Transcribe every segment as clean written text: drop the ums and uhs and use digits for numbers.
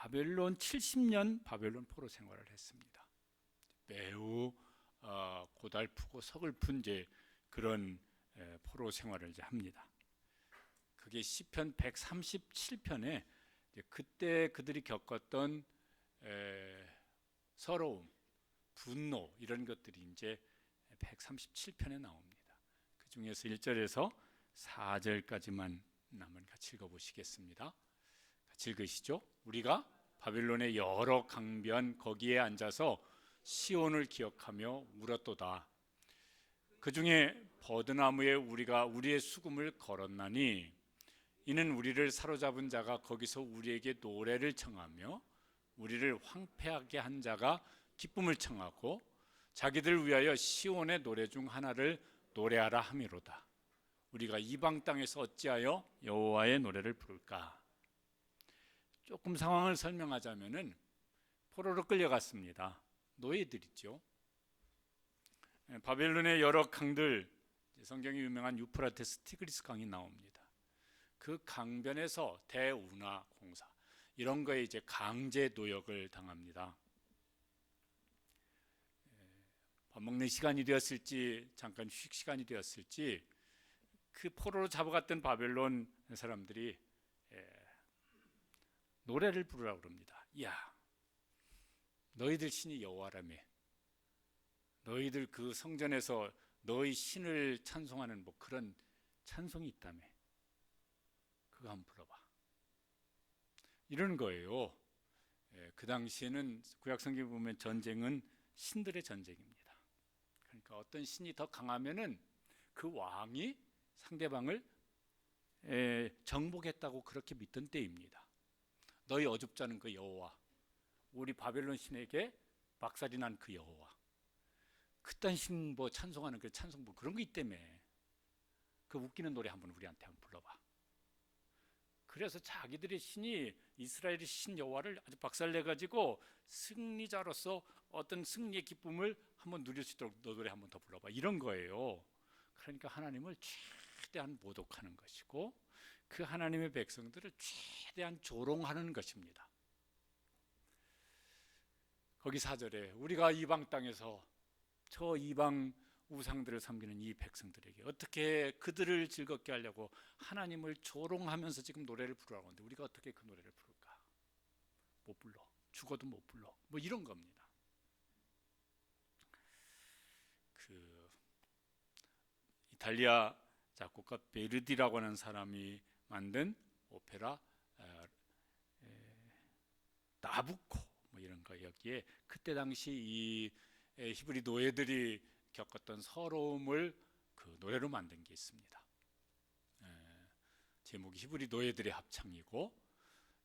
바벨론 70년 바벨론 포로 생활을 했습니다. 매우 고달프고 서글픈 이제 그런 포로 생활을 이제 합니다. 그게 시편 137편에 그때 그들이 겪었던 서러움, 분노 이런 것들이 이제 137편에 나옵니다. 그 중에서 1절에서 4절까지만 한번 같이 읽어보시겠습니다. 같이 읽으시죠. 우리가 바벨론의 여러 강변 거기에 앉아서 시온을 기억하며 울었도다. 그 중에 버드나무에 우리가 우리의 수금을 걸었나니 이는 우리를 사로잡은 자가 거기서 우리에게 노래를 청하며 우리를 황폐하게 한 자가 기쁨을 청하고 자기들을 위하여 시온의 노래 중 하나를 노래하라 함이로다. 우리가 이방 땅에서 어찌하여 여호와의 노래를 부를까? 조금 상황을 설명하자면은 포로로 끌려갔습니다. 노예들이죠. 바벨론의 여러 강들, 성경에 유명한 유프라테스 티그리스 강이 나옵니다. 그 강변에서 대운하 공사 이런 거에 이제 강제 노역을 당합니다. 밥 먹는 시간이 되었을지 잠깐 휴식 시간이 되었을지 그 포로로 잡아갔던 바벨론 사람들이 노래를 부르라고 그럽니다. 야, 너희들 신이 여호와라며, 너희들 그 성전에서 너희 신을 찬송하는 뭐 그런 찬송이 있다며, 그거 한번 불러봐. 이런 거예요. 그 당시에는 구약 성경에 보면 전쟁은 신들의 전쟁입니다. 그러니까 어떤 신이 더 강하면은 그 왕이 상대방을 정복했다고 그렇게 믿던 때입니다. 너희 어줍자는 그 여호와, 우리 바벨론 신에게 박살이 난 그 여호와, 그딴 신 뭐 찬송하는 그 찬송 뭐 그런 거 있다며, 그 웃기는 노래 한번 우리한테 한번 불러봐. 그래서 자기들의 신이 이스라엘의 신 여호와를 아주 박살내가지고 승리자로서 어떤 승리의 기쁨을 한번 누릴 수 있도록 너 노래 한번 더 불러봐, 이런 거예요. 그러니까 하나님을 최대한 모독하는 것이고 그 하나님의 백성들을 최대한 조롱하는 것입니다. 거기 4절에 우리가 이방 땅에서 저 이방 우상들을 섬기는 이 백성들에게 어떻게 그들을 즐겁게 하려고 하나님을 조롱하면서 지금 노래를 부르라고 하는데 우리가 어떻게 그 노래를 부를까? 못 불러. 죽어도 못 불러. 뭐 이런 겁니다. 그 이탈리아 작곡가 베르디라고 하는 사람이 만든 오페라 나부코 뭐 이런 거, 여기에 그때 당시 이 히브리 노예들이 겪었던 서러움을 그 노래로 만든 게 있습니다. 제목이 히브리 노예들의 합창이고,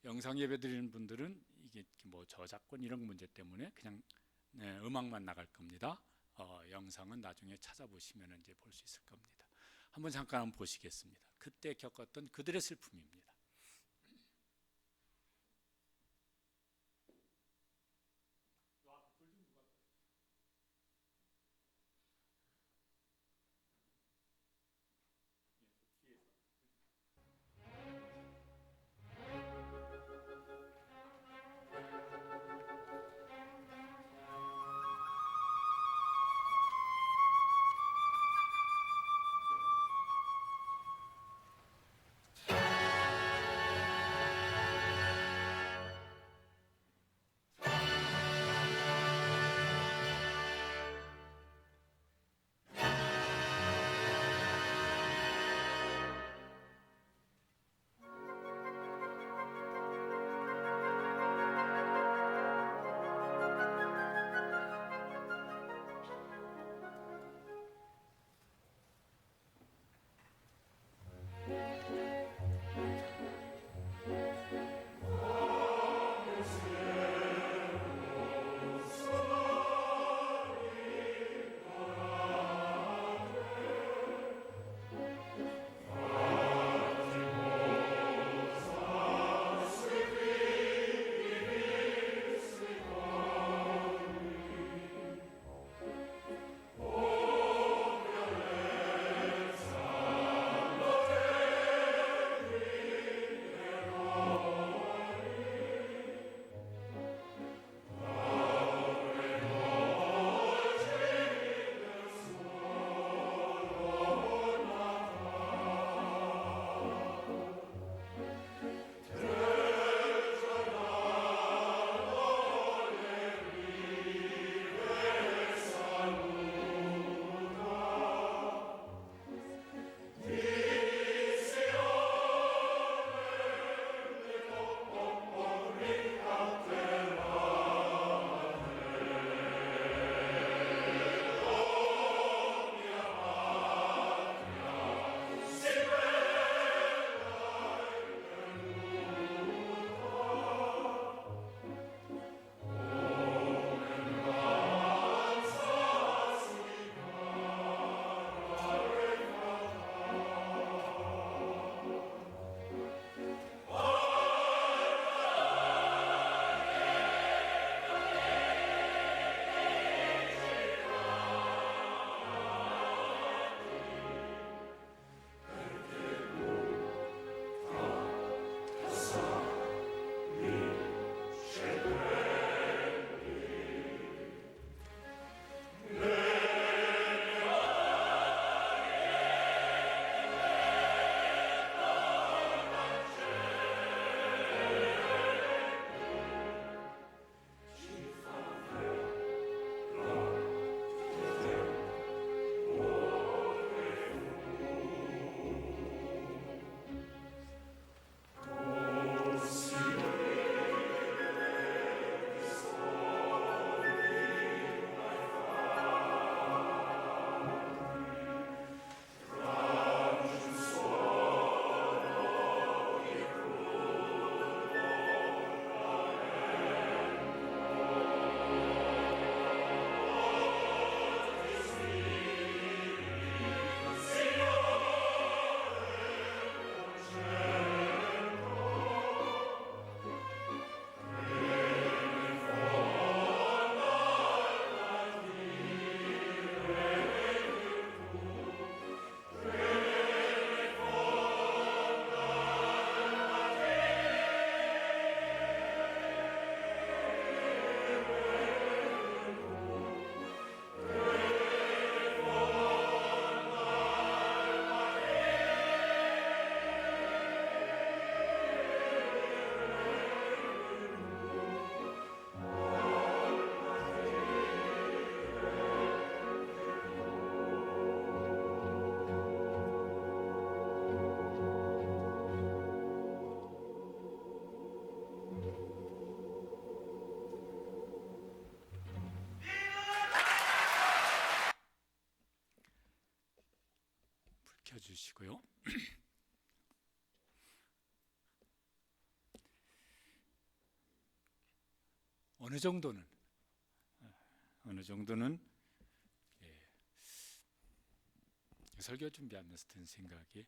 영상 예배 드리는 분들은 이게 뭐 저작권 이런 문제 때문에 그냥 음악만 나갈 겁니다. 영상은 나중에 찾아보시면 이제 볼 수 있을 겁니다. 한번 잠깐 한번 보시겠습니다. 그때 겪었던 그들의 슬픔입니다. 주시고요. 어느 정도는 예, 설교 준비하면서 든 생각이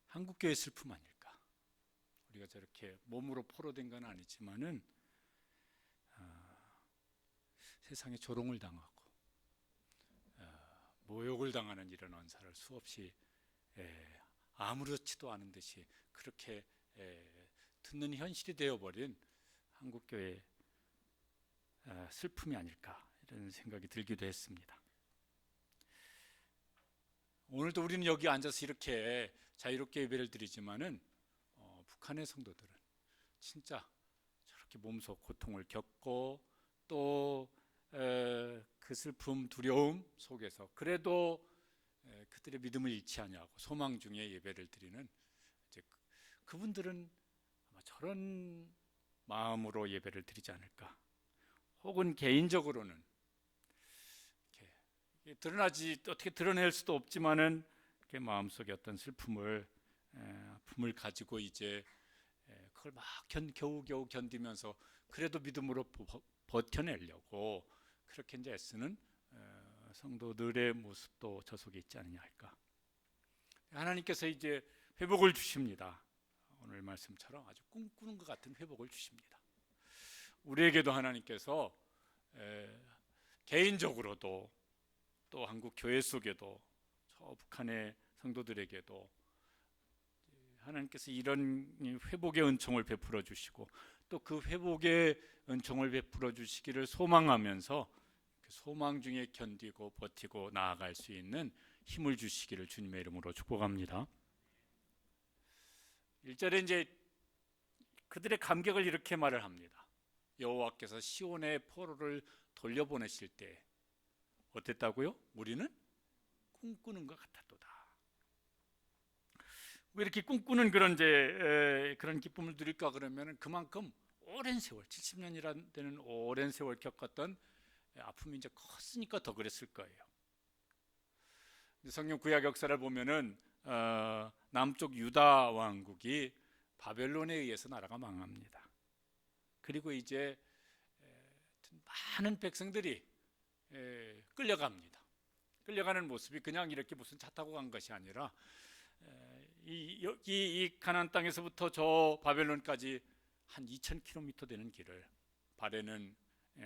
한국교회 슬픔 아닐까. 우리가 저렇게 몸으로 포로된 건 아니지만은 세상에 조롱을 당하고 모욕을 당하는 이런 언사를 수없이 아무렇지도 않은 듯이 그렇게 듣는 현실이 되어버린 한국교회 슬픔이 아닐까 이런 생각이 들기도 했습니다. 오늘도 우리는 여기 앉아서 이렇게 자유롭게 예배를 드리지만은 북한의 성도들은 진짜 저렇게 몸소 고통을 겪고 또 그 슬픔, 두려움 속에서 그래도 그들의 믿음을 잃지 아니하고 소망 중에 예배를 드리는 이제 그분들은 아마 저런 마음으로 예배를 드리지 않을까. 혹은 개인적으로는 이렇게 드러나지 어떻게 드러낼 수도 없지만은 이렇게 마음속에 어떤 슬픔을 아픔을 가지고 이제 그걸 막 겨우겨우 견디면서 그래도 믿음으로 버텨내려고 그렇게 이제 애쓰는 성도들의 모습도 저 속에 있지 않느냐 할까. 하나님께서 이제 회복을 주십니다. 오늘 말씀처럼 아주 꿈꾸는 것 같은 회복을 주십니다. 우리에게도 하나님께서 개인적으로도 또 한국 교회 속에도 저 북한의 성도들에게도 하나님께서 이런 회복의 은총을 베풀어 주시고 또 그 회복의 은총을 베풀어 주시기를 소망하면서 그 소망 중에 견디고 버티고 나아갈 수 있는 힘을 주시기를 주님의 이름으로 축복합니다. 1절에 이제 그들의 감격을 이렇게 말을 합니다. 여호와께서 시온의 포로를 돌려보내실 때 어땠다고요? 우리는 꿈꾸는 것 같았도다. 왜 이렇게 꿈꾸는 그런 기쁨을 누릴까 그러면 그만큼 오랜 세월 70년이라는 되는 오랜 세월 겪었던 아픔이 이제 컸으니까 더 그랬을 거예요. 성경 구약 역사를 보면은 남쪽 유다 왕국이 바벨론에 의해서 나라가 망합니다. 그리고 이제 많은 백성들이 끌려갑니다. 끌려가는 모습이 그냥 이렇게 무슨 차 타고 간 것이 아니라 이 가나안 땅에서부터 저 바벨론까지 한 2,000km 되는 길을 발에는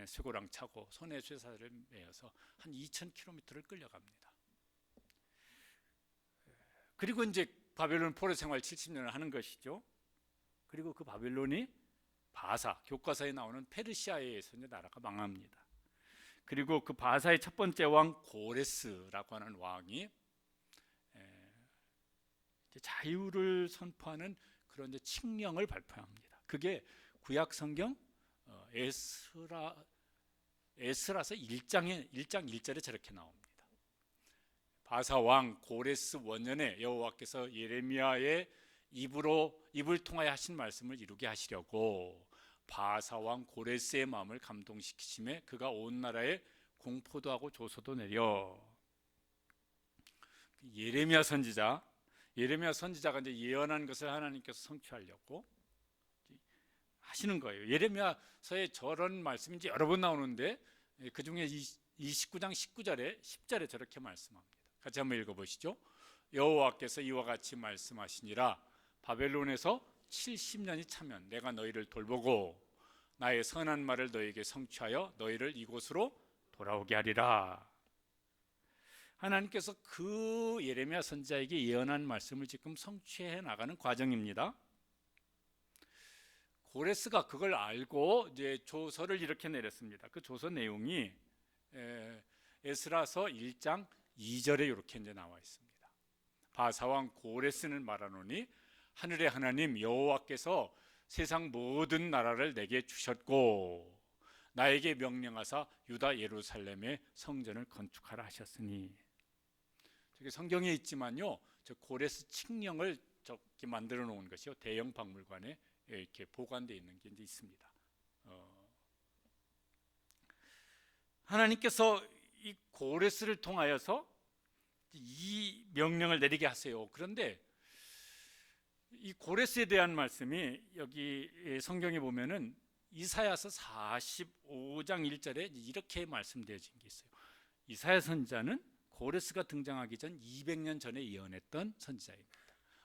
쇠고랑 차고 손에 쇠사슬을 매어서 한 2,000km를 끌려갑니다. 그리고 이제 바벨론 포로 생활 70년을 하는 것이죠. 그리고 그 바벨론이 바사, 교과서에 나오는 페르시아에 의해서 이제 나라가 망합니다. 그리고 그 바사의 첫 번째 왕 고레스라고 하는 왕이 자유를 선포하는 그런 이제 칙령을 발표합니다. 그게 구약 성경 에스라서 1장 1절에 저렇게 나옵니다. 바사 왕 고레스 원년에 여호와께서 예레미야의 입을 통하여 하신 말씀을 이루게 하시려고 바사 왕 고레스의 마음을 감동시키심에 그가 온 나라에 공포도 하고 조서도 내려. 예레미야 선지자가 이제 예언한 것을 하나님께서 성취하려고 하시는 거예요. 예레미야서에 저런 말씀이 이제 여러 번 나오는데 그 중에 29장 19절에 10절에 저렇게 말씀합니다. 같이 한번 읽어보시죠. 여호와께서 이와 같이 말씀하시니라. 바벨론에서 70년이 차면 내가 너희를 돌보고 나의 선한 말을 너희에게 성취하여 너희를 이곳으로 돌아오게 하리라. 하나님께서 그 예레미야 선지자에게 예언한 말씀을 지금 성취해 나가는 과정입니다. 고레스가 그걸 알고 이제 조서를 이렇게 내렸습니다. 그 조서 내용이 에스라서 1장 2절에 이렇게 이제 나와 있습니다. 바사왕 고레스는 말하노니 하늘의 하나님 여호와께서 세상 모든 나라를 내게 주셨고 나에게 명령하사 유다 예루살렘의 성전을 건축하라 하셨으니. 저게 성경에 있지만요, 저 고레스 칙령을 저렇게 만들어 놓은 것이요 대형 박물관에 이렇게 보관되어 있는 게 이제 있습니다. 하나님께서 이 고레스를 통하여서 이 명령을 내리게 하세요. 그런데 이 고레스에 대한 말씀이 여기 성경에 보면은 이사야서 45장 1절에 이렇게 말씀되어진 게 있어요. 이사야 선지자는 고레스가 등장하기 전 200년 전에 예언했던 선지자입니다.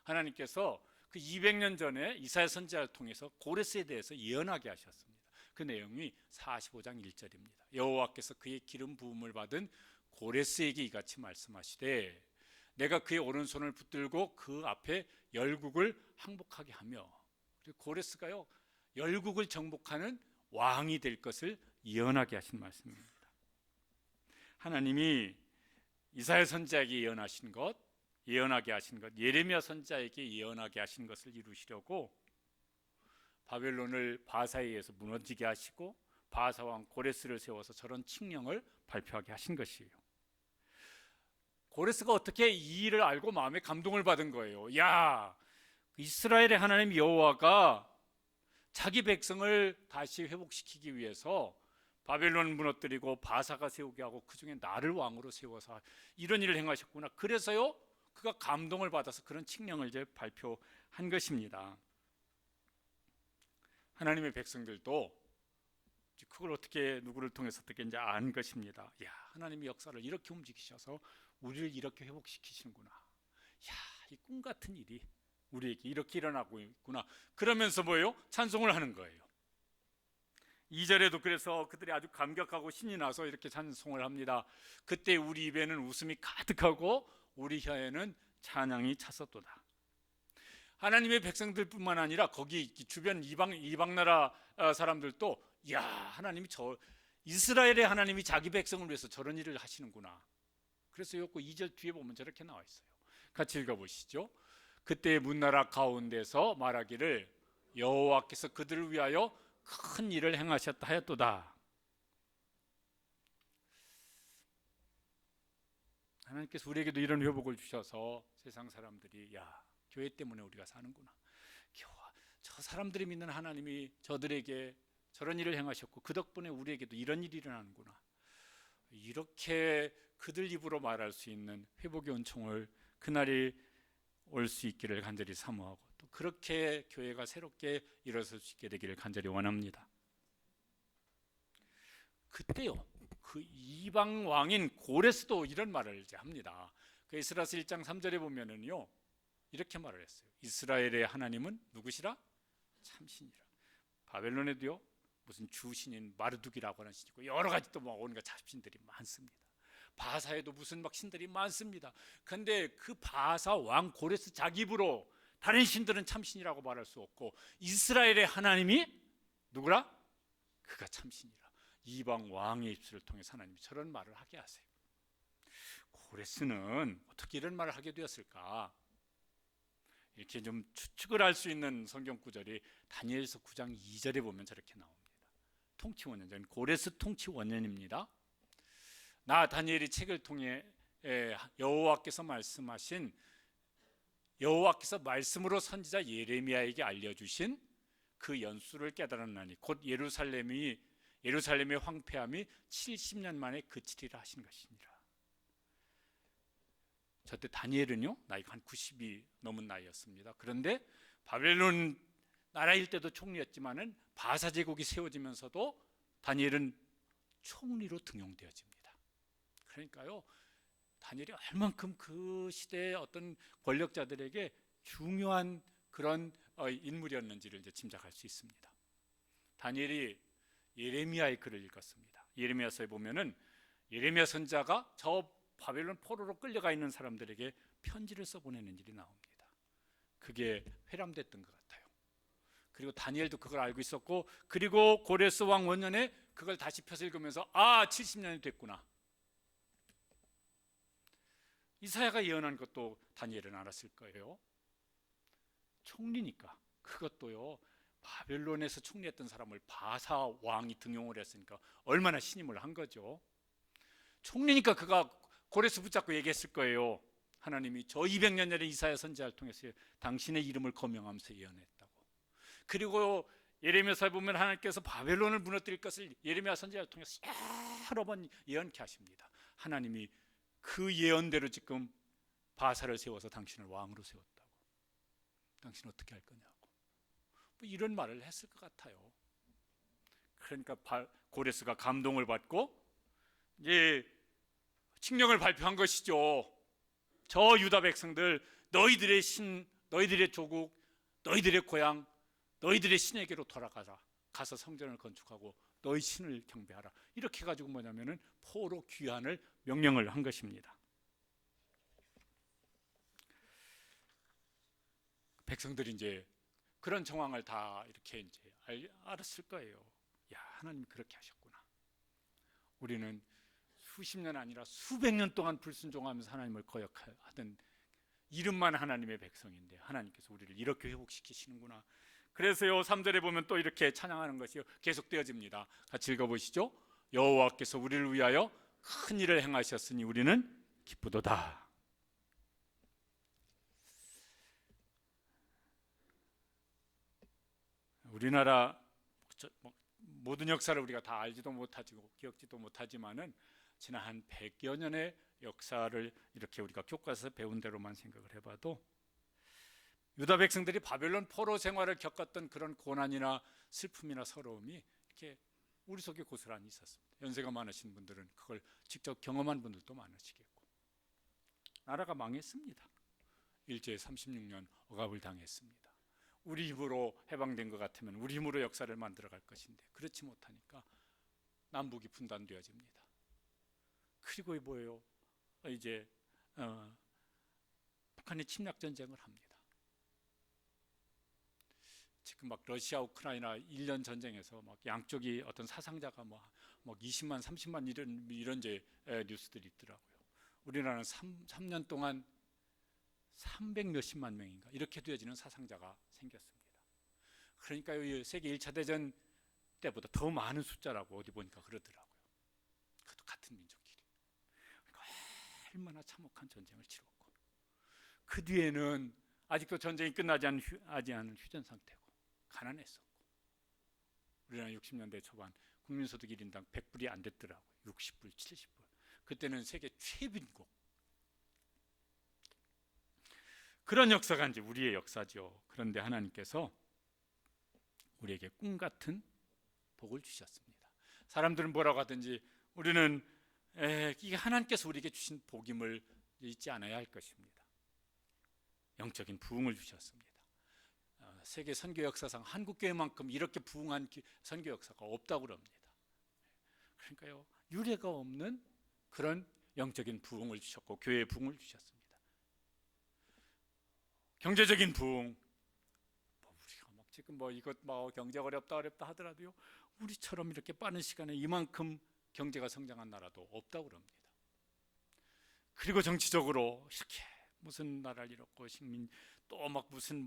하나님께서 그 200년 전에 이사야 선지자를 통해서 고레스에 대해서 예언하게 하셨습니다. 그 내용이 45장 1절입니다. 여호와께서 그의 기름 부음을 받은 고레스에게 이같이 말씀하시되 내가 그의 오른손을 붙들고 그 앞에 열국을 항복하게 하며, 고레스가요 열국을 정복하는 왕이 될 것을 예언하게 하신 말씀입니다. 하나님이 이사야 선지자에게 예언하게 하신 것, 예레미야 선지자에게 예언하게 하신 것을 이루시려고 바벨론을 바사에 의해서 무너지게 하시고 바사 왕 고레스를 세워서 저런 칙령을 발표하게 하신 것이에요. 고레스가 어떻게 이 일을 알고 마음에 감동을 받은 거예요. 야, 이스라엘의 하나님 여호와가 자기 백성을 다시 회복시키기 위해서 바벨론 무너뜨리고 바사가 세우게 하고 그 중에 나를 왕으로 세워서 이런 일을 행하셨구나. 그래서요 그가 감동을 받아서 그런 칙령을 이제 발표한 것입니다. 하나님의 백성들도 그걸 어떻게 누구를 통해서 어떻게 이제 안 것입니다. 야, 하나님의 역사를 이렇게 움직이셔서 우리를 이렇게 회복시키시는구나. 야, 이 꿈 같은 일이 우리에게 이렇게 일어나고 있구나. 그러면서 뭐예요? 찬송을 하는 거예요. 2절에도 그래서 그들이 아주 감격하고 신이 나서 이렇게 찬송을 합니다. 그때 우리 입에는 웃음이 가득하고 우리 혀에는 찬양이 찼었도다. 하나님의 백성들뿐만 아니라 거기 주변 이방 나라 사람들도 야, 하나님이 이스라엘의 하나님이 자기 백성을 위해서 저런 일을 하시는구나. 그래서 요 2절 뒤에 보면 저렇게 나와 있어요. 같이 읽어보시죠. 그때 문나라 가운데서 말하기를 여호와께서 그들을 위하여 큰 일을 행하셨다 하였도다. 하나님께서 우리에게도 이런 회복을 주셔서 세상 사람들이 야, 교회 때문에 우리가 사는구나. 저 사람들이 믿는 하나님이 저들에게 저런 일을 행하셨고 그 덕분에 우리에게도 이런 일이 일어나는구나. 이렇게 그들 입으로 말할 수 있는 회복의 은총을 그날이 올 수 있기를 간절히 사모하고 또 그렇게 교회가 새롭게 일어설 수 있게 되기를 간절히 원합니다. 그때요 그 이방 왕인 고레스도 이런 말을 이제 합니다. 그 에스라서 1장 3절에 보면은요 이렇게 말을 했어요. 이스라엘의 하나님은 누구시라? 참신이라. 바벨론에도요 무슨 주신인 마르둑이라고 하는 신이 있고 여러 가지 또 뭐 온갖 잡신들이 많습니다. 바사에도 무슨 막 신들이 많습니다. 그런데 그 바사 왕 고레스 자기 입으로 다른 신들은 참신이라고 말할 수 없고 이스라엘의 하나님이 누구라? 그가 참신이라. 이방 왕의 입술을 통해서 하나님이 저런 말을 하게 하세요. 고레스는 어떻게 이런 말을 하게 되었을까? 이렇게 좀 추측을 할 수 있는 성경 구절이 다니엘서 9장 2절에 보면 저렇게 나옵니다. 통치 원년, 고레스 통치 원년입니다. 나 다니엘이 책을 통해 여호와께서 말씀으로 선지자 예레미야에게 알려주신 그 연수를 깨달았나니 곧 예루살렘의 황폐함이 70년 만에 그치리라 하신 것이니라. 저때 다니엘은요 나이가 한 90이 넘은 나이였습니다. 그런데 바벨론 나라일 때도 총리였지만은 바사 제국이 세워지면서도 다니엘은 총리로 등용되어집니다. 그러니까요 다니엘이 얼만큼 그 시대의 어떤 권력자들에게 중요한 그런 인물이었는지를 이제 짐작할 수 있습니다. 다니엘이 예레미야의 글을 읽었습니다. 예레미야서에 보면은 예레미야 선지자가 저 바벨론 포로로 끌려가 있는 사람들에게 편지를 써보내는 일이 나옵니다. 그게 회람됐던 것 같아요. 그리고 다니엘도 그걸 알고 있었고 그리고 고레스 왕 원년에 그걸 다시 펴서 읽으면서 70년이 됐구나. 이사야가 예언한 것도 다니엘은 알았을 거예요. 총리니까 그것도요 바벨론에서 총리했던 사람을 바사 왕이 등용을 했으니까 얼마나 신임을 한 거죠. 총리니까 그가 고레스 붙잡고 얘기했을 거예요. 하나님이 저 200년 전에 이사야 선지자를 통해서 당신의 이름을 거명하면서 예언했다고. 그리고 예레미야서에 보면 하나님께서 바벨론을 무너뜨릴 것을 예레미야 선지자를 통해서 여러 번 예언케 하십니다. 하나님이 그 예언대로 지금 바사를 세워서 당신을 왕으로 세웠다고. 당신 어떻게 할 거냐고. 뭐 이런 말을 했을 것 같아요. 그러니까 고레스가 감동을 받고 이제 칙령을 발표한 것이죠. 저 유다 백성들, 너희들의 신, 너희들의 조국, 너희들의 고향, 너희들의 신에게로 돌아가라. 가서 성전을 건축하고 너희 신을 경배하라. 이렇게 해가지고 뭐냐면은 포로 귀환을 명령을 한 것입니다. 백성들이 이제 그런 정황을 다 이렇게 이제 알았을 거예요. 야, 하나님이 그렇게 하셨구나. 우리는 수십 년 아니라 수백 년 동안 불순종하면서 하나님을 거역하던 이름만 하나님의 백성인데 하나님께서 우리를 이렇게 회복시키시는구나. 그래서요 3절에 보면 또 이렇게 찬양하는 것이 계속되어집니다. 같이 읽어보시죠. 여호와께서 우리를 위하여 큰 일을 행하셨으니 우리는 기쁘도다. 우리나라 모든 역사를 우리가 다 알지도 못하고 기억지도 못하지만은 지난 한 100여 년의 역사를 이렇게 우리가 교과서에서 배운 대로만 생각을 해봐도 유다 백성들이 바벨론 포로 생활을 겪었던 그런 고난이나 슬픔이나 서러움이 이렇게 우리 속에 고스란히 있었습니다. 연세가 많으신 분들은 그걸 직접 경험한 분들도 많으시겠고, 나라가 망했습니다. 일제 36년 억압을 당했습니다. 우리 힘으로 해방된 것 같으면 우리 힘으로 역사를 만들어갈 것인데 그렇지 못하니까 남북이 분단되어집니다. 그리고 뭐예요? 이제 북한이 침략 전쟁을 합니다. 지금 막 러시아 우크라이나 1년 전쟁에서 막 양쪽이 어떤 사상자가 뭐 20만 30만 이런 이제 뉴스들이 있더라고요. 우리나라는 3년 동안 300 몇십만 명인가 이렇게 되어지는 사상자가 생겼습니다. 그러니까 세계 1차 대전 때보다 더 많은 숫자라고 어디 보니까 그러더라고요. 그것도 같은 민족끼리. 그러니까 얼마나 참혹한 전쟁을 치렀고, 그 뒤에는 아직도 전쟁이 끝나지 않은 휴전 상태고 가난했었고, 우리나라 60년대 초반 국민소득 1인당 100불이 안 됐더라고요. 60불, 70불. 그때는 세계 최빈국. 그런 역사가 이제 우리의 역사죠. 그런데 하나님께서 우리에게 꿈 같은 복을 주셨습니다. 사람들은 뭐라고 하든지 우리는 이게 하나님께서 우리에게 주신 복임을 잊지 않아야 할 것입니다. 영적인 부흥을 주셨습니다. 세계 선교 역사상 한국교회만큼 이렇게 부흥한 선교 역사가 없다고 그럽니다. 그러니까요, 유례가 없는 그런 영적인 부흥을 주셨고 교회의 부흥을 주셨습니다. 경제적인 부흥, 우리가 막 지금 이것 경제가 어렵다 하더라도요, 우리처럼 이렇게 빠른 시간에 이만큼 경제가 성장한 나라도 없다고 그럽니다. 그리고 정치적으로 이렇게 무슨 나라를 잃었고 식민 또 막 무슨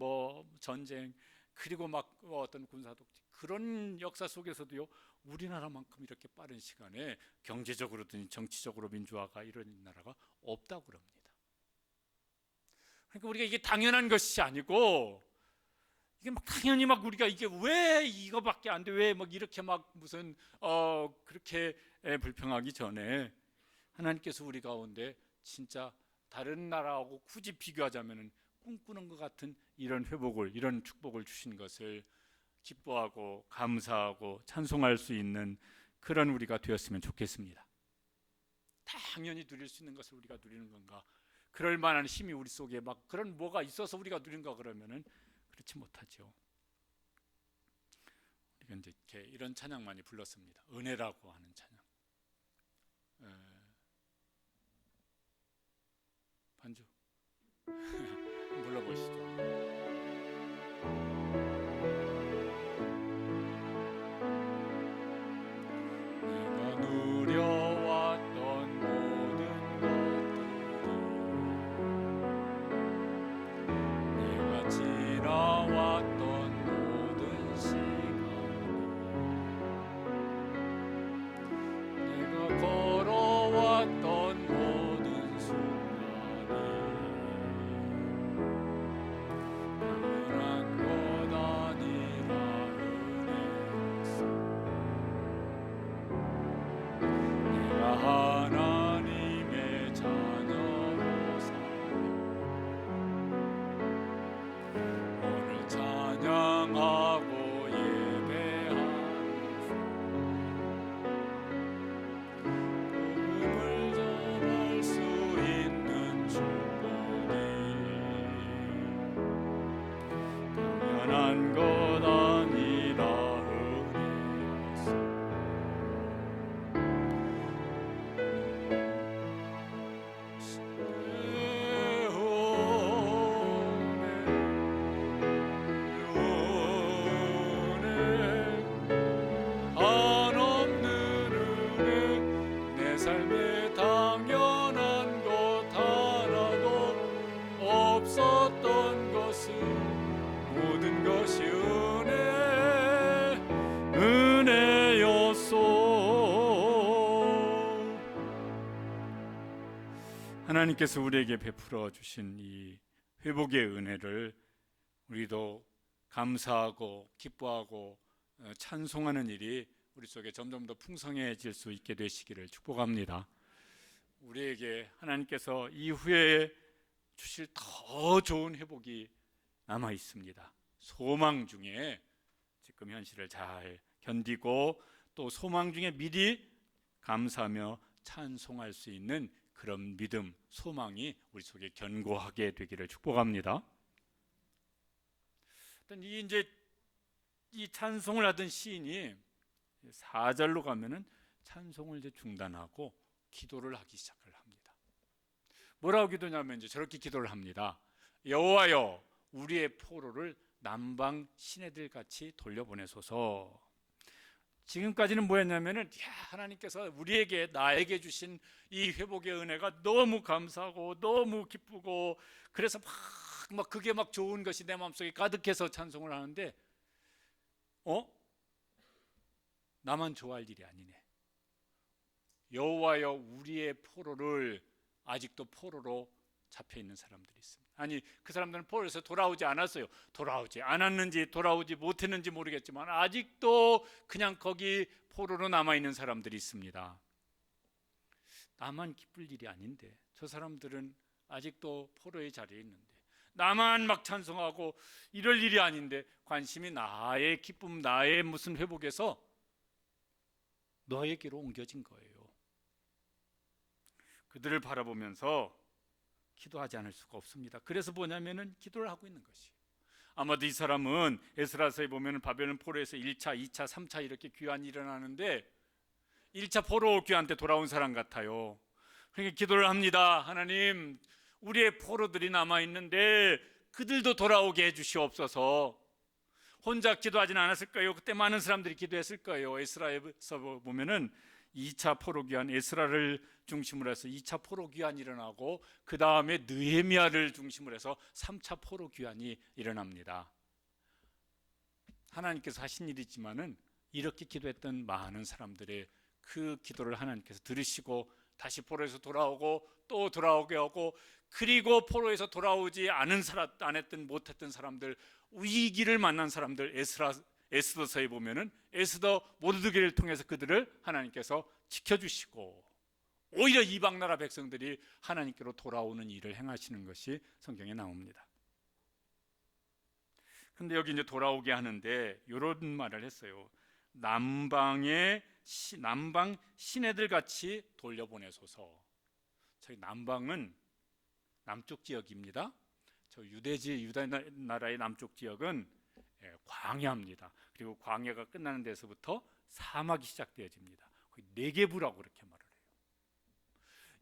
전쟁, 그리고 막 어떤 군사독재, 그런 역사 속에서도요 우리나라만큼 이렇게 빠른 시간에 경제적으로든 정치적으로 민주화가 이런 나라가 없다고 그럽니다. 그러니까 우리가 이게 당연한 것이 아니고, 이게 막 당연히 막 우리가 이게 왜 이거밖에 안 돼, 왜 막 이렇게 막 무슨 그렇게 불평하기 전에 하나님께서 우리 가운데 진짜 다른 나라하고 굳이 비교하자면은 꿈꾸는 것 같은 이런 회복을, 이런 축복을 주신 것을 기뻐하고 감사하고 찬송할 수 있는 그런 우리가 되었으면 좋겠습니다. 당연히 누릴 수 있는 것을 우리가 누리는 건가? 그럴 만한 힘이 우리 속에 막 그런 뭐가 있어서 우리가 누린가 그러면은 그렇지 못하죠. 우리가 이제 이런 찬양 많이 불렀습니다. 은혜라고 하는 찬양. 반주 불러보시죠. 내가 누려왔던 모든 것들이, 내가 지나왔던 모든 시간이, 내가 걸어왔던 모든 순간이 당연한 것 아니라 은혜였어. 내가 하나님의 자녀 당연한 것 아니라 삶에 당연한 것 하나도 없었던 것은 모든 것이 은혜였소. 하나님께서 우리에게 베풀어 주신 이 회복의 은혜를 우리도 감사하고 기뻐하고 찬송하는 일이 우리 속에 점점 더 풍성해질 수 있게 되시기를 축복합니다. 우리에게 하나님께서 이후에 주실 더 좋은 회복이 남아 있습니다. 소망 중에 지금 현실을 잘 견디고 또 소망 중에 미리 감사하며 찬송할 수 있는 그런 믿음, 소망이 우리 속에 견고하게 되기를 축복합니다. 이 찬송을 하던 시인이 4절로 가면은 찬송을 이제 중단하고 기도를 하기 시작을 합니다. 뭐라고 기도냐면 이제 저렇게 기도를 합니다. 여호와여, 우리의 포로를 남방 시내들 같이 돌려보내소서. 지금까지는 뭐였냐면은 하나님께서 우리에게 나에게 주신 이 회복의 은혜가 너무 감사하고 너무 기쁘고 그래서 막 그게 막 좋은 것이 내 마음속에 가득해서 찬송을 하는데 나만 좋아할 일이 아니네. 여호와여, 우리의 포로를, 아직도 포로로 잡혀 있는 사람들이 있습니다. 아니, 그 사람들은 포로에서 돌아오지 않았어요. 돌아오지 않았는지 돌아오지 못했는지 모르겠지만 아직도 그냥 거기 포로로 남아 있는 사람들이 있습니다. 나만 기쁠 일이 아닌데 저 사람들은 아직도 포로의 자리에 있는데 나만 막 찬송하고 이럴 일이 아닌데 관심이 나의 기쁨, 나의 무슨 회복에서 너에게로 옮겨진 거예요. 그들을 바라보면서 기도하지 않을 수가 없습니다. 그래서 뭐냐면은 기도를 하고 있는 것이에요. 아마도 이 사람은 에스라서에 보면은 바벨론 포로에서 1차, 2차, 3차 이렇게 귀환이 일어나는데 1차 포로 귀환 때 돌아온 사람 같아요. 그러니까 기도를 합니다. 하나님, 우리의 포로들이 남아 있는데 그들도 돌아오게 해 주시옵소서. 혼자 기도하지는 않았을 거예요. 그때 많은 사람들이 기도했을 거예요. 에스라에서 보면은 2차 포로 귀환, 에스라를 중심으로 해서 2차 포로 귀환이 일어나고 그 다음에 느헤미야를 중심으로 해서 3차 포로 귀환이 일어납니다. 하나님께서 하신 일이지만은 이렇게 기도했던 많은 사람들의 그 기도를 하나님께서 들으시고 다시 포로에서 돌아오고 또 돌아오게 하고, 그리고 포로에서 돌아오지 않았던 못했던 사람들, 위기를 만난 사람들, 에스더서에 보면은 에스더 모르드게를 통해서 그들을 하나님께서 지켜주시고 오히려 이방 나라 백성들이 하나님께로 돌아오는 일을 행하시는 것이 성경에 나옵니다. 근데 여기 이제 돌아오게 하는데 이런 말을 했어요. 남방 시내들 같이 돌려보내소서. 저희 남방은 남쪽 지역입니다. 저 유다 나라의 남쪽 지역은 광야입니다. 그리고 광야가 끝나는 데서부터 사막이 시작되어집니다. 네게부라고 그렇게 말을 해요.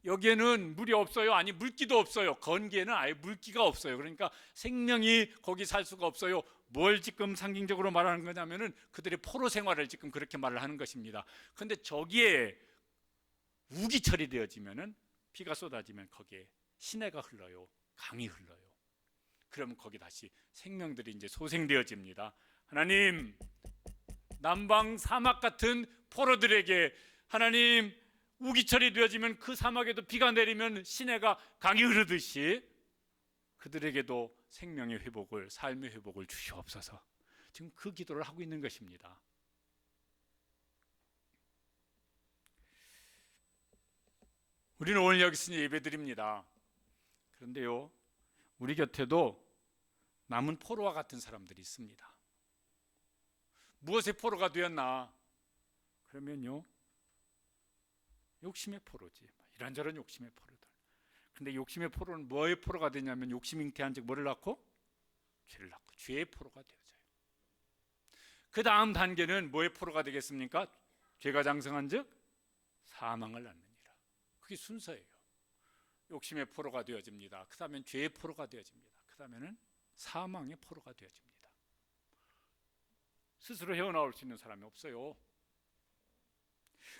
여기에는 물이 없어요. 아니, 물기도 없어요. 건기에는 아예 물기가 없어요. 그러니까 생명이 거기 살 수가 없어요. 뭘 지금 상징적으로 말하는 거냐면은 그들의 포로 생활을 지금 그렇게 말을 하는 것입니다. 그런데 저기에 우기철이 되어지면은, 비가 쏟아지면 거기에 시내가 흘러요. 강이 흘러요. 그러면 거기 다시 생명들이 이제 소생되어집니다. 하나님, 남방 사막 같은 포로들에게 하나님, 우기철이 되어지면 그 사막에도 비가 내리면 시내가 강이 흐르듯이 그들에게도 생명의 회복을, 삶의 회복을 주시옵소서. 지금 그 기도를 하고 있는 것입니다. 우리는 오늘 여기서 예배드립니다. 그런데요, 우리 곁에도 남은 포로와 같은 사람들이 있습니다. 무엇의 포로가 되었나? 그러면요, 욕심의 포로지. 이런저런 욕심의 포로들. 근데 욕심의 포로는 뭐의 포로가 되냐면, 욕심 잉태한 즉 뭐를 낳고? 죄를 낳고 죄의 포로가 되어져요. 그 다음 단계는 뭐의 포로가 되겠습니까? 죄가 장성한 즉 사망을 낳느니라. 그게 순서예요. 욕심의 포로가 되어집니다. 그 다음엔 죄의 포로가 되어집니다. 그 다음에는 사망의 포로가 되어집니다. 스스로 헤어나올 수 있는 사람이 없어요.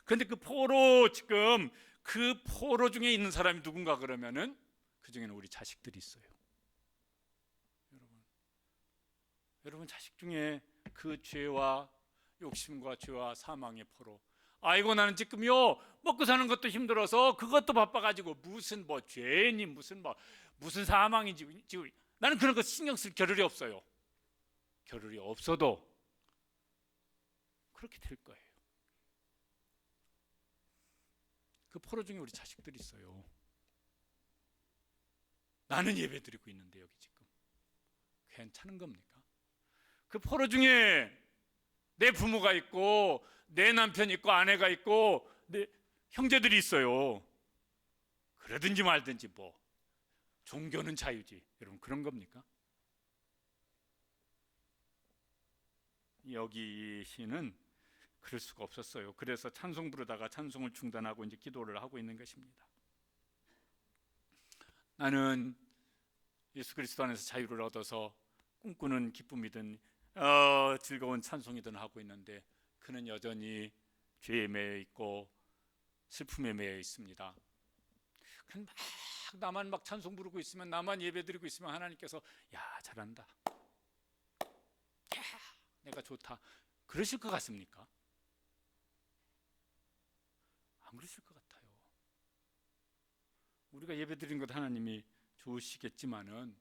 그런데 그 포로, 지금 그 포로 중에 있는 사람이 누군가 그러면은 그 중에는 우리 자식들이 있어요. 여러분 자식 중에 그 죄와 욕심과 죄와 사망의 포로, 아이고 나는 지금요 먹고 사는 것도 힘들어서 그것도 바빠가지고 무슨 뭐 죄니 무슨 사망인지 지금 나는 그런 거 신경 쓸 겨를이 없어요. 겨를이 없어도 그렇게 될 거예요. 그 포로 중에 우리 자식들이 있어요. 나는 예배드리고 있는데 여기 지금 괜찮은 겁니까? 그 포로 중에 내 부모가 있고 내 남편이 있고 아내가 있고 내 형제들이 있어요. 그러든지 말든지 뭐 종교는 자유지. 여러분 그런 겁니까? 여기 이 시는 그럴 수가 없었어요. 그래서 찬송 부르다가 찬송을 중단하고 이제 기도를 하고 있는 것입니다. 나는 예수 그리스도 안에서 자유를 얻어서 꿈꾸는 기쁨이든 즐거운 찬송이든 하고 있는데 그는 여전히 죄에 매여 있고 슬픔에 매여 있습니다. 막 나만 막 찬송 부르고 있으면, 나만 예배드리고 있으면 하나님께서 야 잘한다, 야 내가 좋다 그러실 것 같습니까? 안 그러실 것 같아요. 우리가 예배드린 것 하나님이 좋으시겠지만은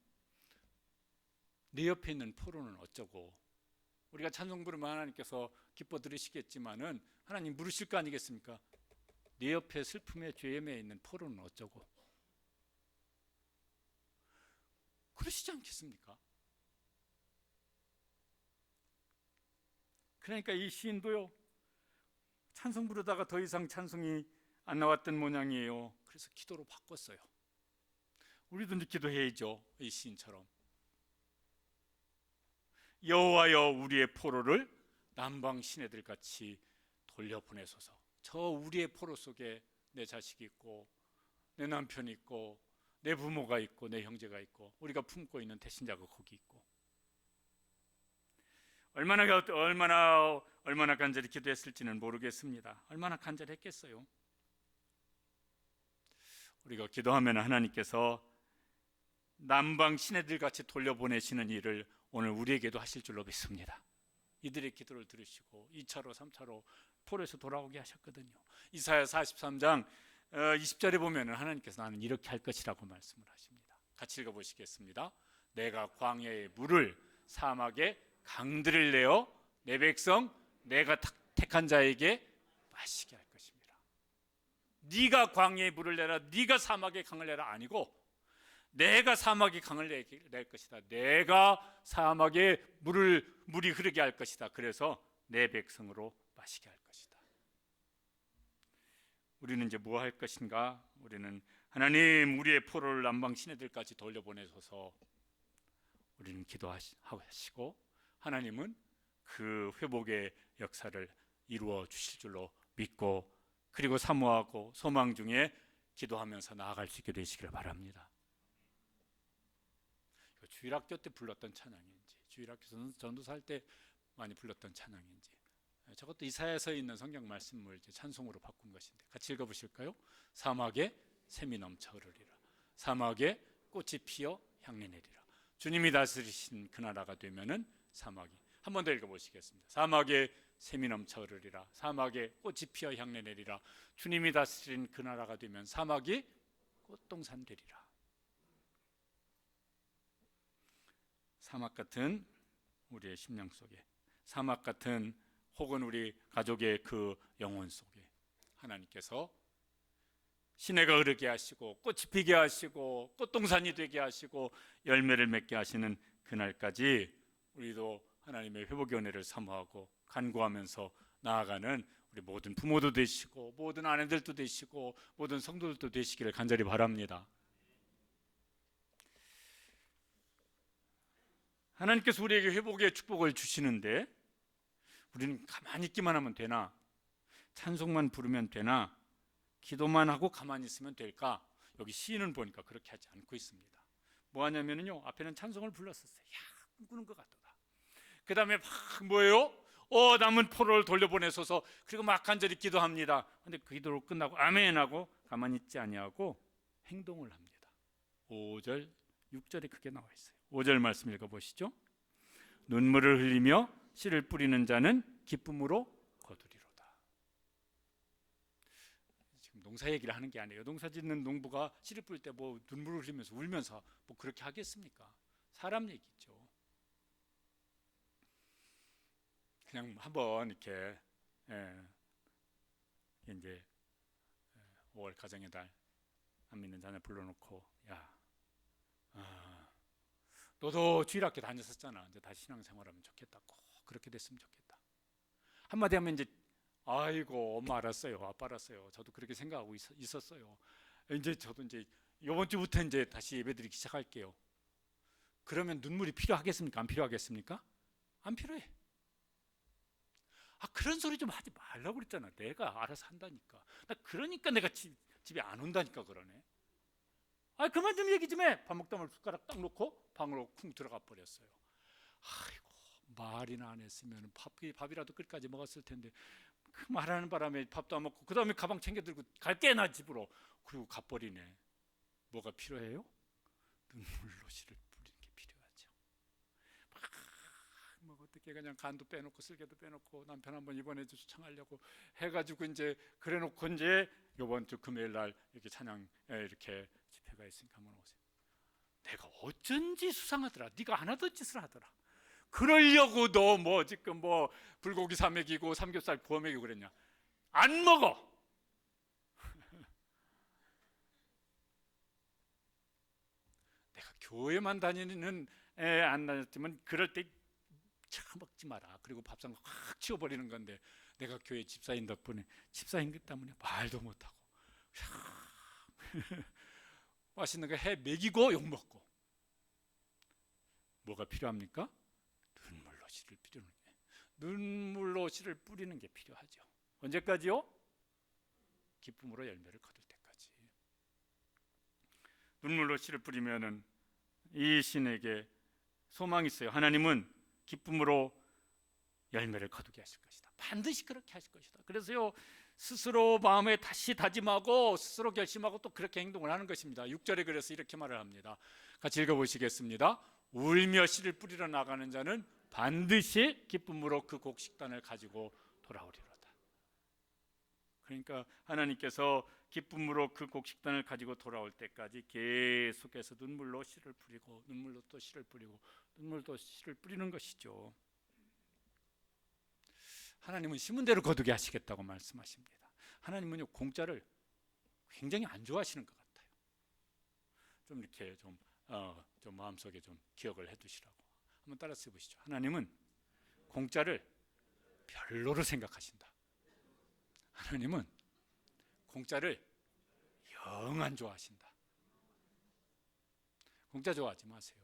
내 옆에 있는 포로는 어쩌고, 우리가 찬송 부르면 하나님께서 기뻐 들으시겠지만은 하나님 물으실 거 아니겠습니까? 내 옆에 슬픔에 죄에 매여 있는 포로는 어쩌고, 그러시지 않겠습니까? 그러니까 이 시인도요 찬송 부르다가 더 이상 찬송이 안 나왔던 모양이에요. 그래서 기도로 바꿨어요. 우리도 이제 기도해야죠. 이 시인처럼 여호와여 우리의 포로를 남방 시내들 같이 돌려보내소서. 저 우리의 포로 속에 내 자식이 있고 내 남편이 있고 내 부모가 있고 내 형제가 있고 우리가 품고 있는 대신자가 거기 있고, 얼마나 간절히 기도했을지는 모르겠습니다. 얼마나 간절했겠어요. 우리가 기도하면 하나님께서 남방 시내들 같이 돌려보내시는 일을 오늘 우리에게도 하실 줄로 믿습니다. 이들의 기도를 들으시고 2차로 3차로 포로에서 돌아오게 하셨거든요. 이사야 43장 20절에 보면 하나님께서 나는 이렇게 할 것이라고 말씀을 하십니다. 같이 읽어보시겠습니다. 내가 광야의 물을 사막에 강들을 내어 내 백성 내가 택한 자에게 마시게 할 것입니다. 네가 광야의 물을 내라, 네가 사막에 강을 내라 아니고 내가 사막에 강을 낼 것이다. 내가 사막에 물이 흐르게 할 것이다. 그래서 내 백성으로 마시게 할 것이다. 우리는 이제 뭐 할 것인가? 우리는 하나님 우리의 포로를 남방 시내들까지 돌려보내소서. 우리는 기도하시고 하나님은 그 회복의 역사를 이루어 주실 줄로 믿고, 그리고 사모하고 소망 중에 기도하면서 나아갈 수 있게 되시기를 바랍니다. 주일학교 때 불렀던 찬양인지, 주일학교 전도사할 때 많이 불렀던 찬양인지, 저것도 이사야서에 있는 성경 말씀을 이제 찬송으로 바꾼 것인데 같이 읽어보실까요? 사막에 샘이 넘쳐 흐르리라, 사막에 꽃이 피어 향내 내리라. 주님이 다스리신 그 나라가 되면은 사막이, 한 번 더 읽어보시겠습니다. 사막에 샘이 넘쳐 흐르리라, 사막에 꽃이 피어 향내 내리라. 주님이 다스린 그 나라가 되면 사막이 꽃동산 되리라. 사막 같은 우리의 심령 속에, 사막 같은 혹은 우리 가족의 그 영혼 속에 하나님께서 시내가 흐르게 하시고 꽃이 피게 하시고 꽃동산이 되게 하시고 열매를 맺게 하시는 그날까지 우리도 하나님의 회복의 은혜를 사모하고 간구하면서 나아가는 우리 모든 부모도 되시고 모든 아내들도 되시고 모든 성도들도 되시기를 간절히 바랍니다. 하나님께서 우리에게 회복의 축복을 주시는데 우리는 가만히 있기만 하면 되나? 찬송만 부르면 되나? 기도만 하고 가만히 있으면 될까? 여기 시인은 보니까 그렇게 하지 않고 있습니다. 뭐 하냐면요, 앞에는 찬송을 불렀었어요. 야, 꿈꾸는 것 같도다. 그 다음에 막 뭐예요? 남은 포로를 돌려보내소서. 그리고 막 간절히 기도합니다. 근데 그 기도로 끝나고 아멘 하고 가만히 있지 아니하고 행동을 합니다. 5절 6절에 그게 나와 있어요. 5절 말씀 읽어보시죠. 눈물을 흘리며 씨를 뿌리는 자는 기쁨으로 거두리로다. 지금 농사 얘기를 하는 게 아니에요. 농사 짓는 농부가 씨를 뿌릴 때 뭐 눈물을 흘리면서 울면서 뭐 그렇게 하겠습니까? 사람 얘기죠. 그냥 한번 이렇게 이제 5월 가정의 달 안 믿는 자녀 불러놓고, 야, 너도 주일학교 다녔었잖아. 이제 다시 신앙생활하면 좋겠다. 꼭 그렇게 됐으면 좋겠다. 한마디 하면 이제 아이고 엄마 알았어요, 아빠 알았어요. 저도 그렇게 생각하고 있었어요. 이제 저도 이제 이번 주부터 이제 다시 예배드리기 시작할게요. 그러면 눈물이 필요하겠습니까? 안 필요하겠습니까? 안 필요해. 그런 소리 좀 하지 말라고 그랬잖아. 내가 알아서 한다니까. 나 그러니까 내가 집에 안 온다니까 그러네. 그만 좀 얘기 좀 해. 밥 먹다 말고 숟가락 딱 놓고 방으로 쿵 들어가 버렸어요. 아이고 말이나 안 했으면 밥이라도 끝까지 먹었을 텐데 그 말하는 바람에 밥도 안 먹고 그 다음에 가방 챙겨 들고 갈게 나 집으로. 그리고 가버리네. 뭐가 필요해요? 눈물로 씨를 뿌리는 게 필요하죠. 뭐 어떻게 그냥 간도 빼놓고 쓸개도 빼놓고 남편 한번 이번에 초청하려고 해가지고 이제 그래놓고 이제 이번 주 금요일 날 이렇게 찬양 이렇게 집회가 있으니까 한번 오세요. 내가 어쩐지 수상하더라. 네가 안 하던 짓을 하더라. 그러려고 너 뭐 지금 뭐 불고기 사 먹이고 삼겹살 구워 먹이고 그랬냐? 안 먹어. 내가 교회만 다니는 안 다녔지만 그럴 때 처먹지 마라. 그리고 밥상 확 치워버리는 건데 내가 교회 집사인 덕분에 집사인 것 때문에 말도 못하고 맛있는 거 해 먹이고 욕 먹고. 뭐가 필요합니까? 눈물로 씨를 뿌리는 게. 눈물로 씨를 뿌리는 게 필요하죠. 언제까지요? 기쁨으로 열매를 거둘 때까지. 눈물로 씨를 뿌리면은 이 신에게 소망이 있어요. 하나님은 기쁨으로 열매를 거두게 하실 것이다. 반드시 그렇게 하실 것이다. 그래서요 스스로 마음에 다시 다짐하고 스스로 결심하고 또 그렇게 행동을 하는 것입니다. 6절에 그래서 이렇게 말을 합니다. 같이 읽어보시겠습니다. 울며 씨를 뿌리러 나가는 자는 반드시 기쁨으로 그 곡식단을 가지고 돌아오리로다. 그러니까 하나님께서 기쁨으로 그 곡식단을 가지고 돌아올 때까지 계속해서 눈물로 씨를 뿌리고 눈물로 또 씨를 뿌리고 눈물도 씨를 뿌리는 것이죠. 하나님은 심은 대로 거두게 하시겠다고 말씀하십니다. 하나님은요 공짜를 굉장히 안 좋아하시는 것 같아요. 좀 이렇게 좀 마음속에 좀 기억을 해두시라고. 한번 따라서 해보시죠. 하나님은 공짜를 별로로 생각하신다. 하나님은 공짜를 영 안 좋아하신다. 공짜 좋아하지 마세요.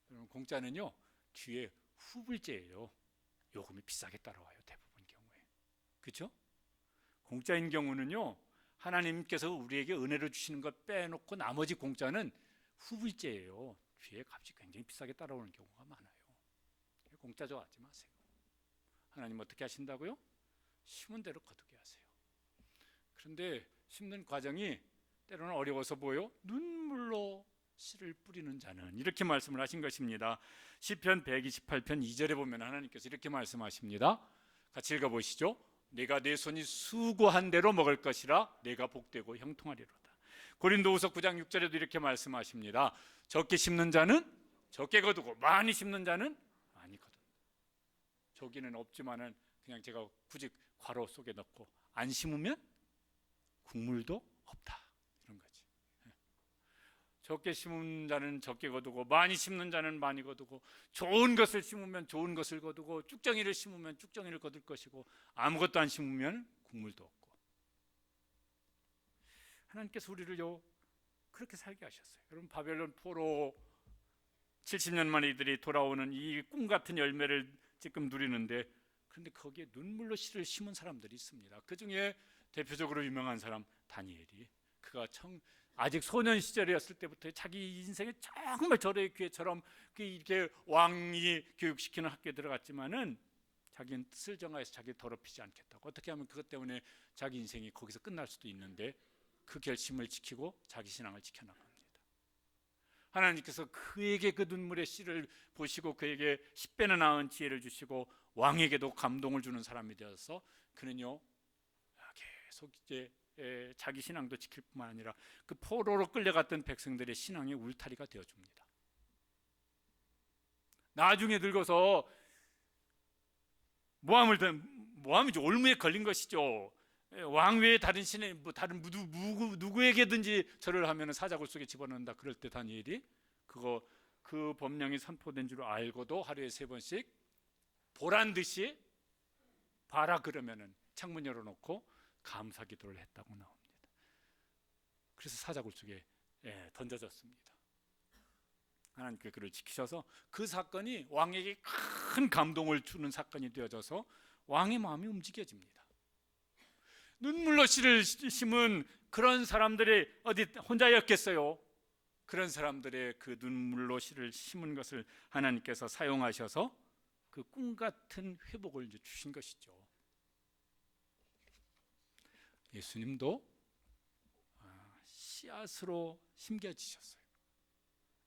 여러분 공짜는요 뒤에 후불제예요. 요금이 비싸게 따라와요. 대부분 경우에. 그렇죠? 공짜인 경우는요 하나님께서 우리에게 은혜로 주시는 것 빼놓고 나머지 공짜는 후불제예요. 뒤에 값이 굉장히 비싸게 따라오는 경우가 많아요. 공짜 좋아하지 마세요. 하나님 어떻게 하신다고요? 심은 대로 거두게 하세요. 그런데 심는 과정이 때로는 어려워서 보여 눈물로 씨를 뿌리는 자는 이렇게 말씀을 하신 것입니다. 시편 128편 2절에 보면 하나님께서 이렇게 말씀하십니다. 같이 읽어보시죠. 내가 내 손이 수고한 대로 먹을 것이라 내가 복되고 형통하리로다. 고린도후서 9장 6절에도 이렇게 말씀하십니다. 적게 심는 자는 적게 거두고 많이 심는 자는 많이 거둔다. 저기는 없지만은 그냥 제가 굳이 괄호 속에 넣고 안 심으면 국물도 없다 이런 거지. 적게 심은 자는 적게 거두고 많이 심는 자는 많이 거두고 좋은 것을 심으면 좋은 것을 거두고 쭉정이를 심으면 쭉정이를 거둘 것이고 아무것도 안 심으면 국물도 없고. 하나님께서 우리를요 그렇게 살게 하셨어요. 여러분 바벨론 포로 70년 만에 이들이 돌아오는 이 꿈 같은 열매를 지금 누리는데 그런데 거기에 눈물로 씨를 심은 사람들이 있습니다. 그 중에 대표적으로 유명한 사람 다니엘이, 그가 아직 소년 시절이었을 때부터 자기 인생에 정말 절의 기회처럼 이렇게 왕이 교육시키는 학교에 들어갔지만은 자기는 뜻을 정하여서 자기 더럽히지 않겠다고. 어떻게 하면 그것 때문에 자기 인생이 거기서 끝날 수도 있는데 그 결심을 지키고 자기 신앙을 지켜나갑니다. 하나님께서 그에게 그 눈물의 씨를 보시고 그에게 10배나 나은 지혜를 주시고 왕에게도 감동을 주는 사람이 되어서 그는요 계속 이제 자기 신앙도 지킬 뿐만 아니라 그 포로로 끌려갔던 백성들의 신앙의 울타리가 되어줍니다. 나중에 늙어서 모함이죠. 올무에 걸린 것이죠. 왕 외에 다른 신의 다른 누구에게든지 절을 하면 사자굴 속에 집어넣는다. 그럴 때 다니엘이 그 법령이 선포된 줄 알고도 하루에 3번씩 보란 듯이 봐라 그러면은 창문 열어놓고 감사 기도를 했다고 나옵니다. 그래서 사자굴 속에 던져졌습니다. 하나님께 그를 지키셔서 그 사건이 왕에게 큰 감동을 주는 사건이 되어져서 왕의 마음이 움직여집니다. 눈물로 씨를 심은 그런 사람들이 어디 혼자였겠어요? 그런 사람들의 그 눈물로 씨를 심은 것을 하나님께서 사용하셔서 그 꿈 같은 회복을 주신 것이죠. 예수님도 씨앗으로 심겨지셨어요.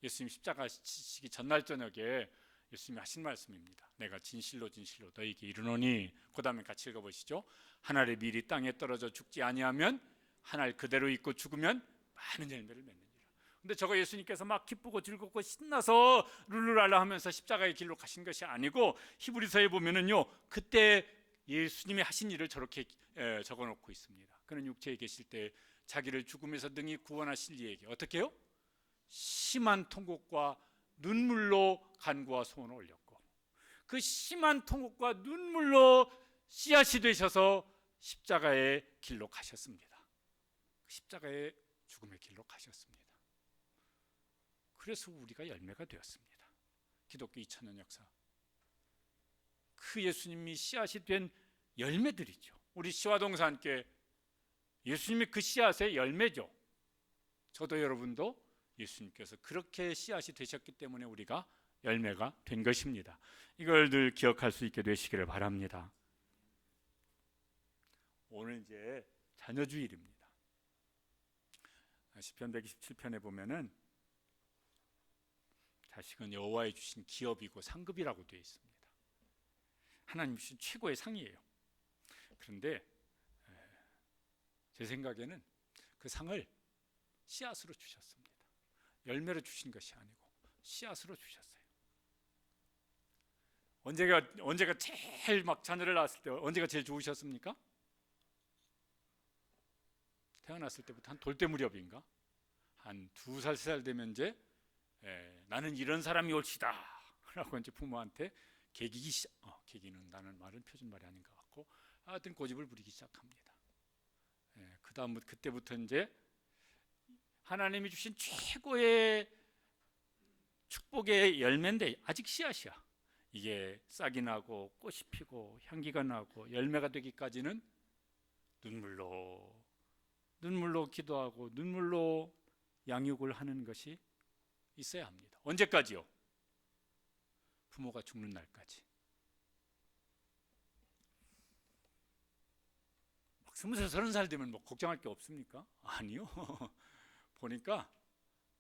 예수님 십자가 지시기 전날 저녁에 예수님이 하신 말씀입니다. 내가 진실로 진실로 너희에게 이르노니, 그 다음에 같이 읽어보시죠. 한 알의 밀이 땅에 떨어져 죽지 아니하면 한 알 그대로 있고 죽으면 많은 열매를 맺느니라. 근데 저거 예수님께서 막 기쁘고 즐겁고 신나서 룰루랄라 하면서 십자가의 길로 가신 것이 아니고, 히브리서에 보면은요 그때 예수님이 하신 일을 저렇게 적어놓고 있습니다. 그는 육체에 계실 때 자기를 죽음에서 능히 구원하실 이에게 어떻게 해요? 심한 통곡과 눈물로 간구와 소원을 올렸고, 그 심한 통곡과 눈물로 씨앗이 되셔서 십자가의 길로 가셨습니다. 십자가의 죽음의 길로 가셨습니다. 그래서 우리가 열매가 되었습니다. 기독교 2000년 역사, 그 예수님이 씨앗이 된 열매들이죠. 우리 시화동산교회 예수님이 그 씨앗의 열매죠. 저도 여러분도 예수님께서 그렇게 씨앗이 되셨기 때문에 우리가 열매가 된 것입니다. 이걸 늘 기억할 수 있게 되시기를 바랍니다. 오늘 이제 자녀주일입니다. 시편 127편에 보면은 자식은 여호와의 주신 기업이고 상급이라고 되어 있습니다. 하나님 주신 최고의 상이에요. 그런데 제 생각에는 그 상을 씨앗으로 주셨습니다. 열매로 주신 것이 아니고 씨앗으로 주셨어요. 언제가 제일 막 자녀를 낳았을 때 언제가 제일 좋으셨습니까? 태어났을 때부터 한 돌 때 무렵인가? 한 2살, 3살 되면 이제 나는 이런 사람이 올시다 라고 이제 부모한테 계기는 나는 말은 표준 말이 아닌 것 같고 하여튼 고집을 부리기 시작합니다. 그때부터 이제 하나님이 주신 최고의 축복의 열매인데 아직 씨앗이야. 이게 싹이 나고 꽃이 피고 향기가 나고 열매가 되기까지는 눈물로 기도하고 눈물로 양육을 하는 것이 있어야 합니다. 언제까지요? 부모가 죽는 날까지. 막 20살, 30살 되면 뭐 걱정할 게 없습니까? 아니요. 보니까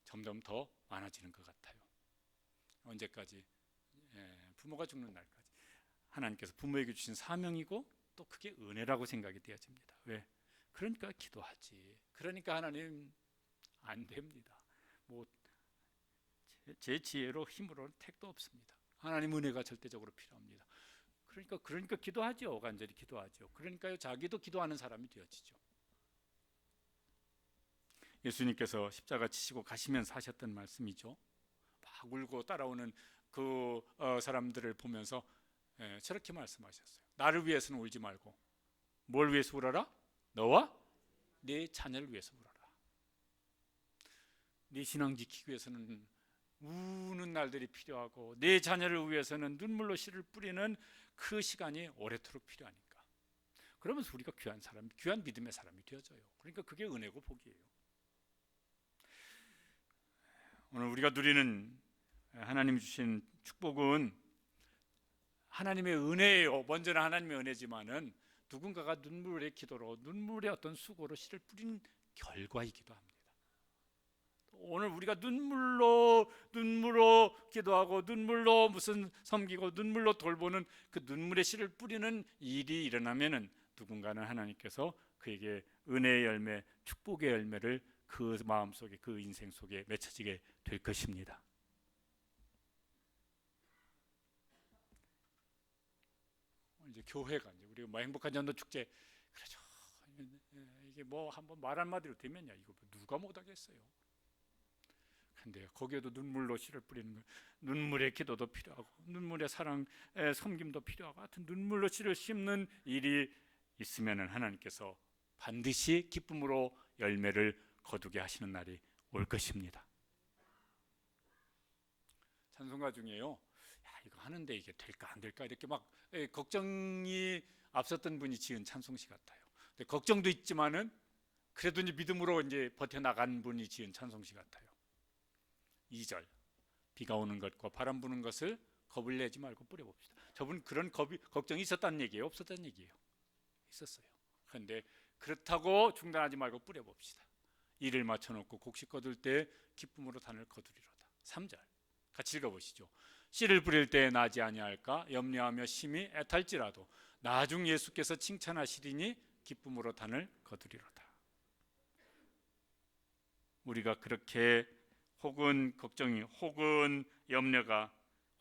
점점 더 많아지는 것 같아요. 언제까지? 부모가 죽는 날까지. 하나님께서 부모에게 주신 사명이고 또 그게 은혜라고 생각이 되어집니다. 왜? 그러니까 기도하지. 그러니까 하나님 안 됩니다. 뭐 제 지혜로 힘으로는 택도 없습니다. 하나님 은혜가 절대적으로 필요합니다. 그러니까 기도하죠. 간절히 기도하죠. 그러니까요 자기도 기도하는 사람이 되어지죠. 예수님께서 십자가 지시고 가시면서 하셨던 말씀이죠. 막 울고 따라오는 그 사람들을 보면서 저렇게 말씀하셨어요. 나를 위해서는 울지 말고 뭘 위해서 울어라? 너와 네 자녀를 위해서 울어라. 네 신앙 지키기 위해서는 우는 날들이 필요하고 내 자녀를 위해서는 눈물로 씨를 뿌리는 그 시간이 오래도록 필요하니까. 그러면서 우리가 귀한 사람, 귀한 믿음의 사람이 되어져요. 그러니까 그게 은혜고 복이에요. 오늘 우리가 누리는 하나님 주신 축복은 하나님의 은혜예요. 먼저는 하나님의 은혜지만은 누군가가 눈물의 기도로, 눈물의 어떤 수고로 씨를 뿌린 결과이기도 합니다. 오늘 우리가 눈물로 기도하고 눈물로 무슨 섬기고 눈물로 돌보는 그 눈물의 씨를 뿌리는 일이 일어나면은 누군가는 하나님께서 그에게 은혜의 열매, 축복의 열매를 그 마음속에, 그 인생 속에 맺혀지게 될 것입니다. 이제 교회가 이제 우리가 뭐 행복한 전도 축제 그렇죠. 이게 뭐 한번 말 한마디로 되면야 이거 누가 못하겠어요. 근데 거기에도 눈물로 씨를 뿌리는 거, 눈물의 기도도 필요하고 눈물의 사랑, 섬김도 필요하고, 하여튼 눈물로 씨를 심는 일이 있으면은 하나님께서 반드시 기쁨으로 열매를 거두게 하시는 날이 올 것입니다. 찬송가 중에요, 야, 이거 하는데 이게 될까 안 될까 이렇게 막 걱정이 앞섰던 분이 지은 찬송시 같아요. 근데 걱정도 있지만은 그래도 이제 믿음으로 이제 버텨 나간 분이 지은 찬송시 같아요. 2절, 비가 오는 것과 바람 부는 것을 겁을 내지 말고 뿌려봅시다. 저분 그런 걱정이 있었다는 얘기예요, 없었다는 얘기예요? 있었어요. 그런데 그렇다고 중단하지 말고 뿌려봅시다. 일을 맞춰놓고 곡식 거둘 때 기쁨으로 단을 거두리로다. 3절 같이 읽어보시죠. 씨를 뿌릴 때 나지 아니할까 염려하며 심히 애탈지라도 나중 예수께서 칭찬하시리니 기쁨으로 단을 거두리로다. 우리가 그렇게 혹은 걱정이, 혹은 염려가,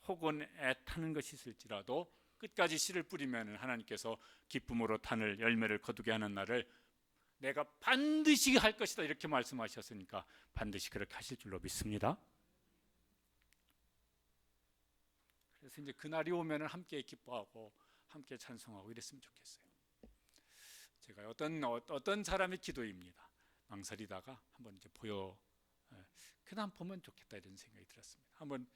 혹은 애타는 것이 있을지라도 끝까지 씨를 뿌리면 하나님께서 기쁨으로 단을, 열매를 거두게 하는 날을 내가 반드시 할 것이다 이렇게 말씀하셨으니까 반드시 그렇게 하실 줄로 믿습니다. 그래서 이제 그날이 오면 함께 기뻐하고 함께 찬송하고 이랬으면 좋겠어요. 제가 어떤 사람의 기도입니다. 망설이다가 한번 이제 그냥 보면 좋겠다 이런 생각이 들었습니다. 한번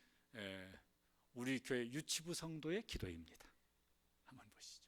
우리 교회 유치부 성도의 기도입니다. 한번 보시죠.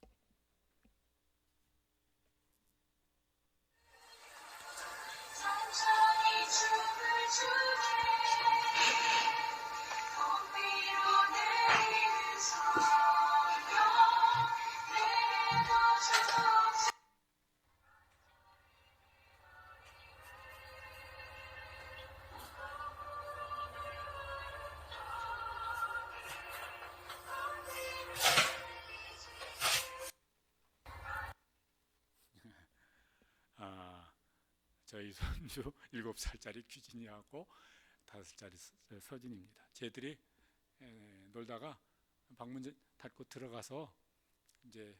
저희 손주 7살짜리 규진이하고 5살짜리 서진입니다. 쟤들이 놀다가 방문 닫고 들어가서 이제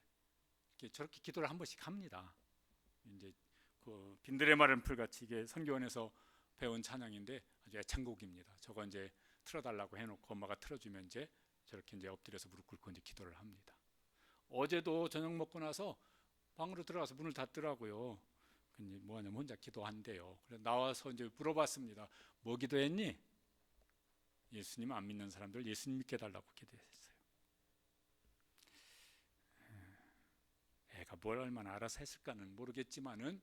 저렇게 기도를 한 번씩 합니다. 이제 그 빈들의 마른 풀같이 이게 선교원에서 배운 찬양인데 아주 애창곡입니다. 저거 이제 틀어달라고 해놓고 엄마가 틀어주면 이제 저렇게 이제 엎드려서 무릎 꿇고 이제 기도를 합니다. 어제도 저녁 먹고 나서 방으로 들어가서 문을 닫더라고요. 뭐 하냐면 혼자 기도한대요. 그래서 나와서 이제 물어봤습니다. 뭐 기도했니? 예수님 안 믿는 사람들 예수님 믿게 달라고 기도했어요. 애가 뭘 얼마나 알아서 했을까는 모르겠지만은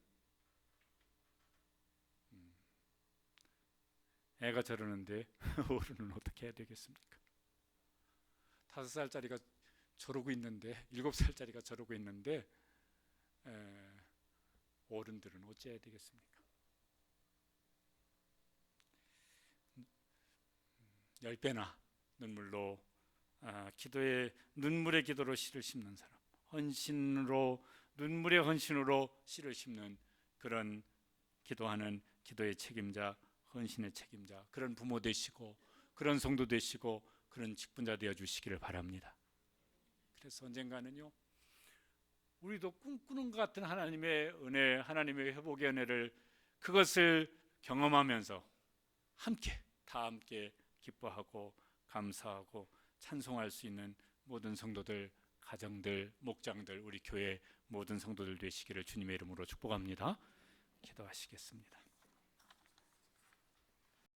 애가 저러는데 어른은 어떻게 해야 되겠습니까? 5살짜리가 저러고 있는데 7살짜리가 저러고 있는데 어른들은 어찌해야 되겠습니까? 10배나 눈물로 눈물의 기도로 씨를 심는 사람, 헌신으로, 눈물의 헌신으로 씨를 심는 그런 기도하는 기도의 책임자, 헌신의 책임자, 그런 부모 되시고 그런 성도 되시고 그런 직분자 되어 주시기를 바랍니다. 그래서 언젠가는요, 우리도 꿈꾸는 것 같은 하나님의 은혜, 하나님의 회복의 은혜를, 그것을 경험하면서 다 함께 기뻐하고 감사하고 찬송할 수 있는 모든 성도들, 가정들, 목장들, 우리 교회 모든 성도들 되시기를 주님의 이름으로 축복합니다. 기도하시겠습니다.